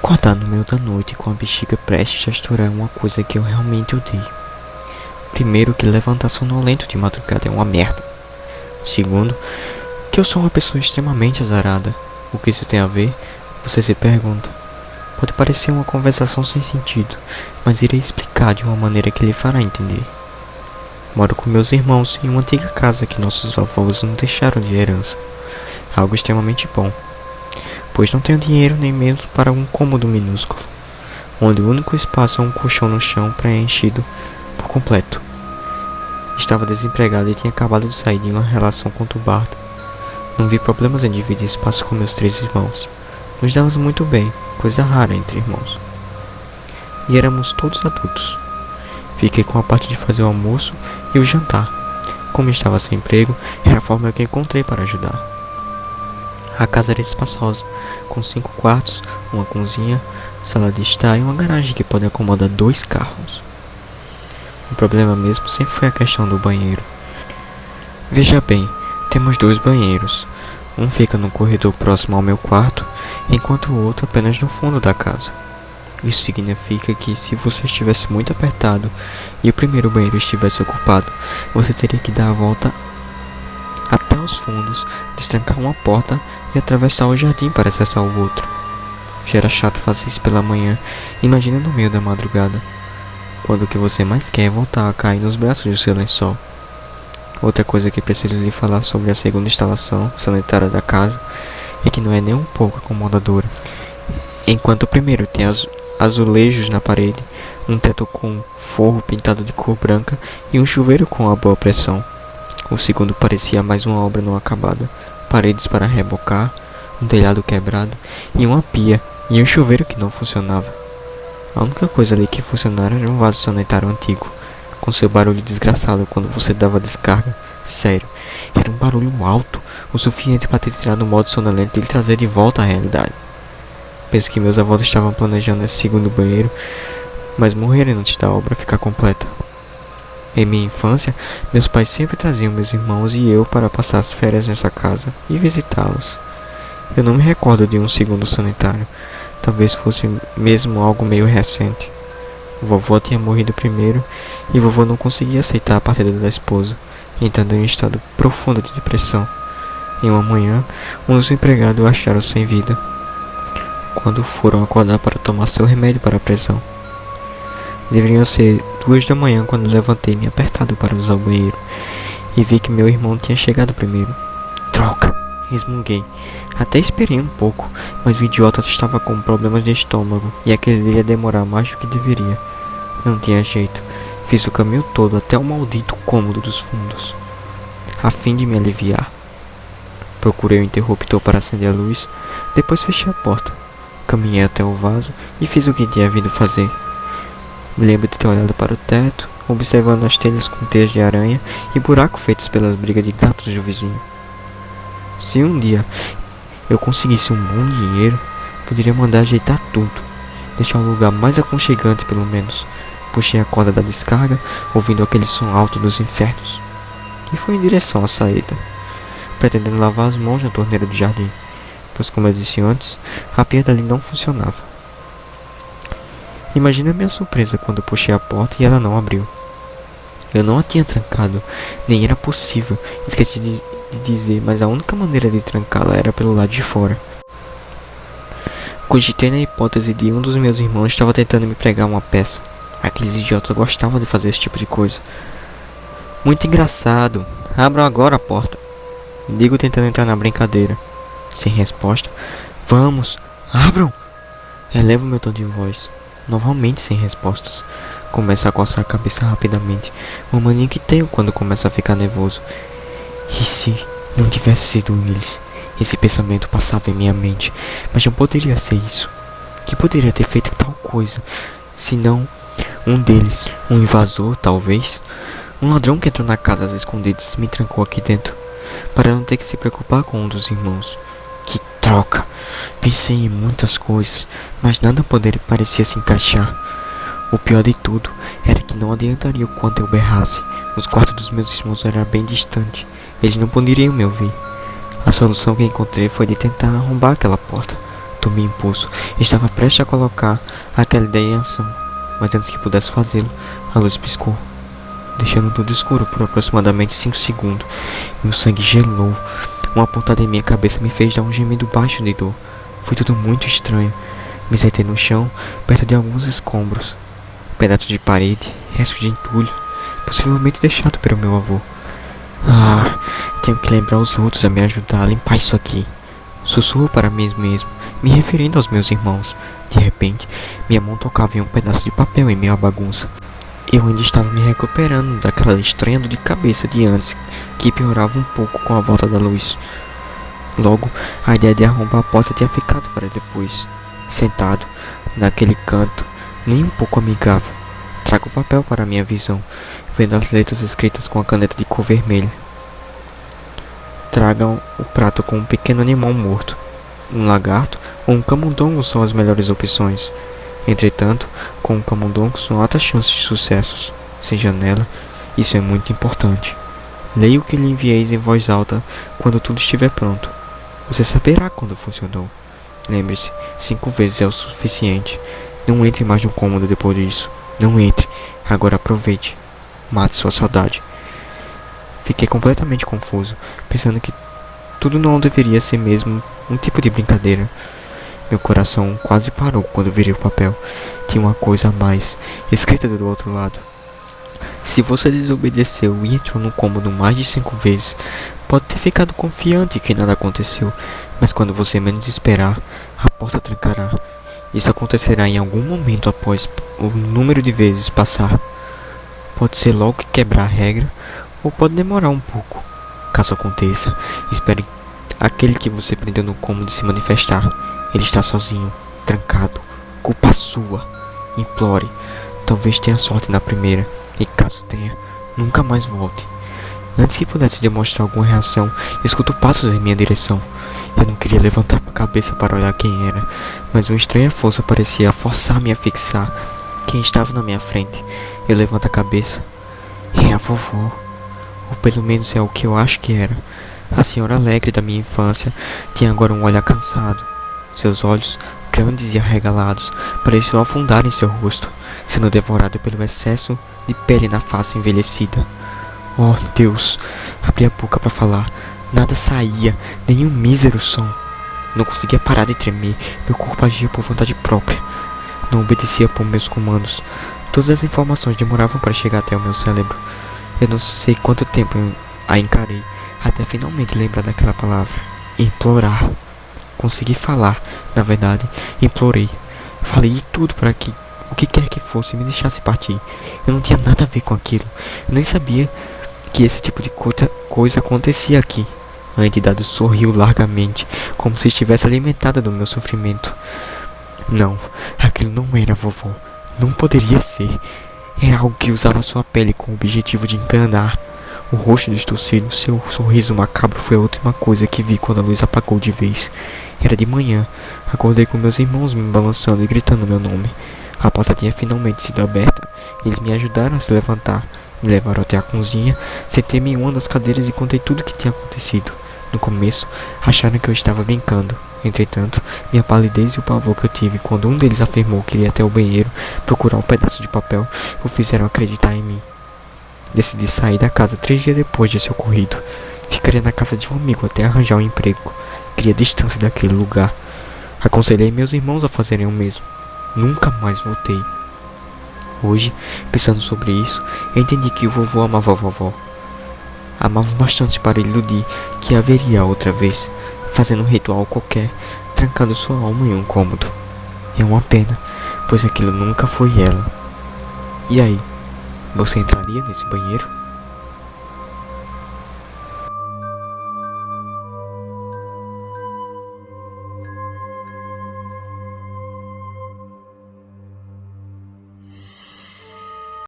Acordar no meio da noite com a bexiga prestes a estourar é uma coisa que eu realmente odeio. Primeiro, que levantar sonolento de madrugada é uma merda. Segundo, que eu sou uma pessoa extremamente azarada. O que isso tem a ver? Você se pergunta. Pode parecer uma conversação sem sentido, mas irei explicar de uma maneira que lhe fará entender. Moro com meus irmãos em uma antiga casa que nossos avós nos deixaram de herança. Algo extremamente bom, pois não tenho dinheiro nem mesmo para um cômodo minúsculo, onde o único espaço é um colchão no chão preenchido por completo. Estava desempregado e tinha acabado de sair de uma relação conturbada. Não vi problemas em dividir espaço com meus 3 irmãos. Nos dávamos muito bem, coisa rara entre irmãos. E éramos todos adultos. Fiquei com a parte de fazer o almoço e o jantar. Como estava sem emprego, era a forma que encontrei para ajudar. A casa era espaçosa, com 5 quartos, uma cozinha, sala de estar e uma garagem que pode acomodar 2 carros. O problema mesmo sempre foi a questão do banheiro. Veja bem, temos 2 banheiros. Um fica no corredor próximo ao meu quarto, enquanto o outro apenas no fundo da casa. Isso significa que se você estivesse muito apertado e o primeiro banheiro estivesse ocupado, você teria que dar a volta até os fundos, destrancar uma porta e atravessar o jardim para acessar o outro. Já era chato fazer isso pela manhã, imagina no meio da madrugada, quando o que você mais quer é voltar a cair nos braços do seu lençol. Outra coisa que preciso lhe falar sobre a segunda instalação sanitária da casa é que não é nem um pouco acomodadora. Enquanto o primeiro tem azulejos na parede, um teto com forro pintado de cor branca e um chuveiro com uma boa pressão. O segundo parecia mais uma obra não acabada, paredes para rebocar, um telhado quebrado e uma pia e um chuveiro que não funcionava. A única coisa ali que funcionava era um vaso sanitário antigo, com seu barulho desgraçado quando você dava descarga. Sério, era um barulho alto, o suficiente para ter tirado o modo sonolento e lhe trazer de volta à realidade. Penso que meus avós estavam planejando esse segundo banheiro, mas morreram antes da obra ficar completa. Em minha infância, meus pais sempre traziam meus irmãos e eu para passar as férias nessa casa e visitá-los. Eu não me recordo de um segundo sanitário, talvez fosse mesmo algo meio recente. Vovó tinha morrido primeiro e vovô não conseguia aceitar a partida da esposa, entrando em um estado profundo de depressão. Em uma manhã, um dos empregados o acharam sem vida, quando foram acordar para tomar seu remédio para a pressão. Deveriam ser 2 da manhã quando levantei-me apertado para usar o banheiro e vi que meu irmão tinha chegado primeiro. Droga! Resmunguei. Até esperei um pouco, mas o idiota estava com problemas de estômago e aquele ia demorar mais do que deveria. Não tinha jeito. Fiz o caminho todo até o maldito cômodo dos fundos, a fim de me aliviar. Procurei o interruptor para acender a luz, depois fechei a porta. Caminhei até o vaso e fiz o que tinha vindo fazer. Me lembro de ter olhado para o teto, observando as telhas com teias de aranha e buracos feitos pelas brigas de gatos do vizinho. Se um dia eu conseguisse um bom dinheiro, poderia mandar ajeitar tudo, deixar o lugar mais aconchegante pelo menos. Puxei a corda da descarga, ouvindo aquele som alto dos infernos, e fui em direção à saída, pretendendo lavar as mãos na torneira do jardim, pois como eu disse antes, a pia dali não funcionava. Imagina a minha surpresa quando puxei a porta e ela não abriu. Eu não a tinha trancado, nem era possível, esqueci de dizer, mas a única maneira de trancá-la era pelo lado de fora. Cogitei na hipótese de um dos meus irmãos estava tentando me pregar uma peça. Aqueles idiotas gostavam de fazer esse tipo de coisa. Muito engraçado. Abram agora a porta, digo tentando entrar na brincadeira. Sem resposta. Vamos, abram! Elevo meu tom de voz. Novamente sem respostas. Começo a coçar a cabeça rapidamente, uma mania que tenho quando começo a ficar nervoso. E se não tivesse sido eles? Esse pensamento passava em minha mente, mas não poderia ser isso. Que poderia ter feito tal coisa? Se não um deles, um invasor, talvez. Um ladrão que entrou na casa às escondidas me trancou aqui dentro, para não ter que se preocupar com um dos irmãos. Que troca! Pensei em muitas coisas, mas nada parecia se encaixar. O pior de tudo era que não adiantaria o quanto eu berrasse. Os quartos dos meus irmãos eram bem distantes. Eles não poderiam me ouvir. A solução que encontrei foi de tentar arrombar aquela porta, Tomei impulso. Estava prestes a colocar aquela ideia em ação, mas antes que pudesse fazê-lo, a luz piscou, deixando tudo escuro por aproximadamente 5 segundos. Meu sangue gelou. Uma pontada em minha cabeça me fez dar um gemido baixo de dor. Foi tudo muito estranho. Me sentei no chão, perto de alguns escombros, pedaços de parede, restos de entulho, possivelmente deixado pelo meu avô. Tenho que lembrar os outros a me ajudar a limpar isso aqui. Sussurro para mim mesmo, me referindo aos meus irmãos. De repente, minha mão tocava em um pedaço de papel em meio à bagunça. Eu ainda estava me recuperando daquela estranha dor de cabeça de antes, que piorava um pouco com a volta da luz. Logo, a ideia de arrombar a porta tinha ficado para depois. Sentado, naquele canto, nem um pouco amigável, trago o papel para minha visão, vendo as letras escritas com a caneta de cor vermelha. Tragam o prato com um pequeno animal morto. Um lagarto ou um camundongo são as melhores opções. Entretanto, com um camundongo são altas chances de sucessos. Sem janela, isso é muito importante. Leia o que lhe envieis em voz alta quando tudo estiver pronto. Você saberá quando funcionou. Lembre-se, 5 vezes é o suficiente. Não entre mais no cômodo depois disso. Não entre. Agora aproveite. Mate sua saudade. Fiquei completamente confuso, pensando que tudo não deveria ser mesmo um tipo de brincadeira. Meu coração quase parou quando virei o papel. Tinha uma coisa a mais, escrita do outro lado. Se você desobedeceu e entrou no cômodo mais de 5 vezes, pode ter ficado confiante que nada aconteceu, mas quando você menos esperar, a porta trancará. Isso acontecerá em algum momento após o número de vezes passar. Pode ser logo que quebrar a regra, ou pode demorar um pouco. Caso aconteça, espere aquele que você prendeu no cômodo se manifestar. Ele está sozinho, trancado. Culpa sua. Implore. Talvez tenha sorte na primeira, e caso tenha, nunca mais volte. Antes que pudesse demonstrar alguma reação, escuto passos em minha direção. Eu não queria levantar a cabeça para olhar quem era, mas uma estranha força parecia forçar-me a fixar quem estava na minha frente. Eu levanto a cabeça. É a vovó. Ou pelo menos é o que eu acho que era. A senhora alegre da minha infância tinha agora um olhar cansado. Seus olhos, grandes e arregalados, pareciam afundar em seu rosto, sendo devorado pelo excesso de pele na face envelhecida. Oh, Deus! Abri a boca para falar. Nada saía, nenhum mísero som. Não conseguia parar de tremer. Meu corpo agia por vontade própria. Não obedecia por meus comandos. Todas as informações demoravam para chegar até o meu cérebro. Eu não sei quanto tempo eu a encarei, até finalmente lembrar daquela palavra. Implorar. Consegui falar, na verdade, implorei. Falei de tudo para que o que quer que fosse me deixasse partir. Eu não tinha nada a ver com aquilo. Eu nem sabia que esse tipo de coisa acontecia aqui. A entidade sorriu largamente, como se estivesse alimentada do meu sofrimento. Não, aquilo não era a vovó. Não poderia ser. Era algo que usava sua pele com o objetivo de enganar. O rosto distorcido, seu sorriso macabro foi a última coisa que vi quando a luz apagou de vez. Era de manhã. Acordei com meus irmãos me balançando e gritando meu nome. A porta tinha finalmente sido aberta. Eles me ajudaram a se levantar. Me levaram até a cozinha, sentei-me em uma das cadeiras e contei tudo o que tinha acontecido. No começo, acharam que eu estava brincando. Entretanto, minha palidez e o pavor que eu tive quando um deles afirmou que iria até o banheiro procurar um pedaço de papel o fizeram acreditar em mim. Decidi sair da casa 3 dias depois desse ocorrido. Ficaria na casa de um amigo até arranjar um emprego. Queria distância daquele lugar. Aconselhei meus irmãos a fazerem o mesmo. Nunca mais voltei. Hoje, pensando sobre isso, eu entendi que o vovô amava a vovó. Amava bastante para iludir que haveria outra vez, fazendo um ritual qualquer, trancando sua alma em um cômodo. É uma pena, pois aquilo nunca foi ela. E aí, você entraria nesse banheiro?